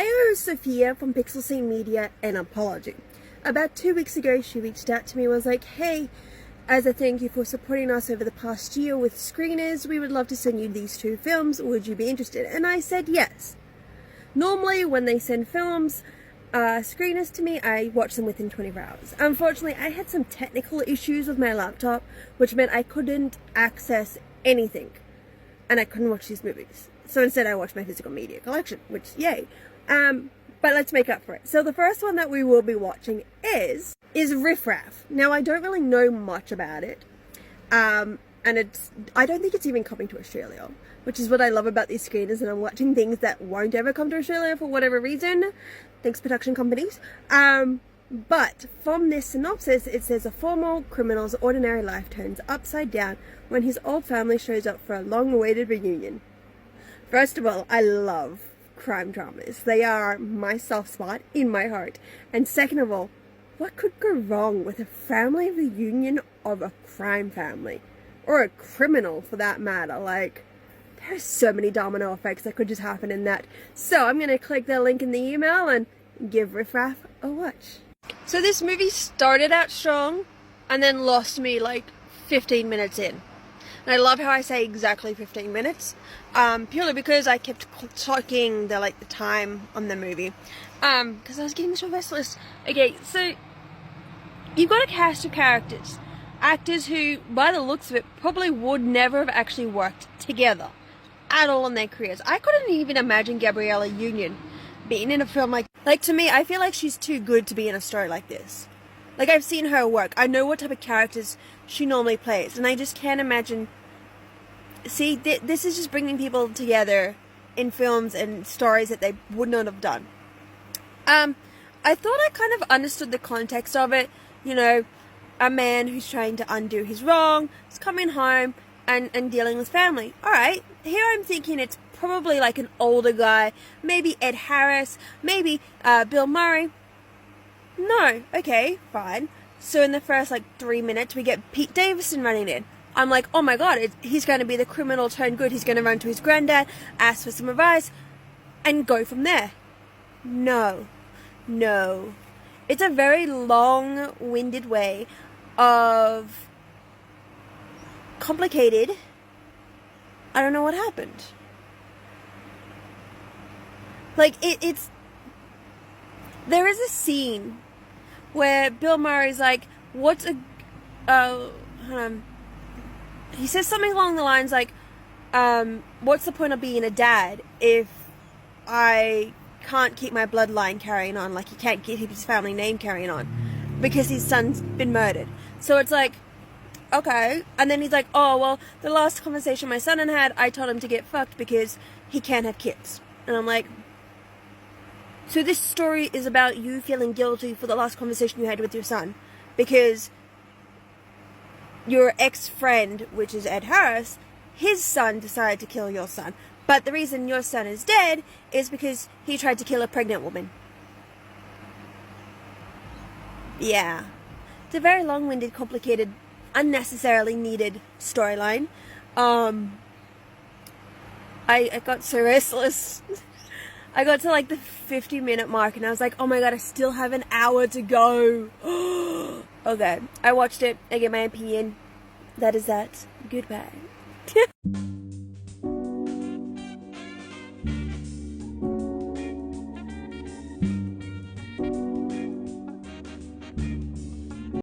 I owe Sophia from Pixel Scene Media an apology. About 2 weeks ago, she reached out to me and was like, hey, as a thank you for supporting us over the past year with screeners, we would love to send you these 2 films. Would you be interested? And I said yes. Normally, when they send films, screeners to me, I watch them within 24 hours. Unfortunately, I had some technical issues with my laptop, which meant I couldn't access anything. And I couldn't watch these movies. So instead, I watched my physical media collection, which, yay. But let's make up for it. So the first one that we will be watching is Riff Raff. Now, I don't really know much about it. And I don't think it's even coming to Australia, which is what I love about these screeners, and I'm watching things that won't ever come to Australia for whatever reason. Thanks, production companies. But from this synopsis, it says a former criminal's ordinary life turns upside down when his old family shows up for a long-awaited reunion. First of all, I love crime dramas. They are my soft spot in my heart. And second of all, what could go wrong with a family reunion of a crime family? Or a criminal, for that matter. Like, there's so many domino effects that could just happen in that. So I'm going to click the link in the email and give Riff Raff a watch. So this movie started out strong and then lost me like 15 minutes in. And I love how I say exactly 15 minutes, purely because I kept talking the time on the movie, because I was getting so restless. Okay, so you've got a cast of actors who, by the looks of it, probably would never have actually worked together at all in their careers. I couldn't even imagine Gabriella Union being in a film like to me, I feel like she's too good to be in a story like this. Like, I've seen her work. I know what type of characters she normally plays, and I just can't imagine. See, this is just bringing people together in films and stories that they would not have done. I thought I kind of understood the context of it. You know, a man who's trying to undo his wrong, is coming home and dealing with family. Alright, here I'm thinking it's probably like an older guy, maybe Ed Harris, maybe Bill Murray. No, okay, fine. So in the first 3 minutes, we get Pete Davidson running in. I'm like, oh my god, he's going to be the criminal turned good. He's going to run to his granddad, ask for some advice, and go from there. No. It's a very long-winded way of complicated. I don't know what happened. It's... There is a scene where Bill Murray's like, what's a... he says something along the lines like, what's the point of being a dad if I can't keep my bloodline carrying on? Like, he can't keep his family name carrying on because his son's been murdered. So it's like, okay. And then he's like, oh, well, the last conversation my son had, I told him to get fucked because he can't have kids. And I'm like, so this story is about you feeling guilty for the last conversation you had with your son because your ex-friend, which is Ed Harris, his son decided to kill your son. But the reason your son is dead is because he tried to kill a pregnant woman. Yeah. It's a very long-winded, complicated, unnecessarily needed storyline. I got so restless. I got to the 50-minute mark and I was like, oh my god, I still have an hour to go. Okay, I watched it. I get my opinion. That is that. Goodbye.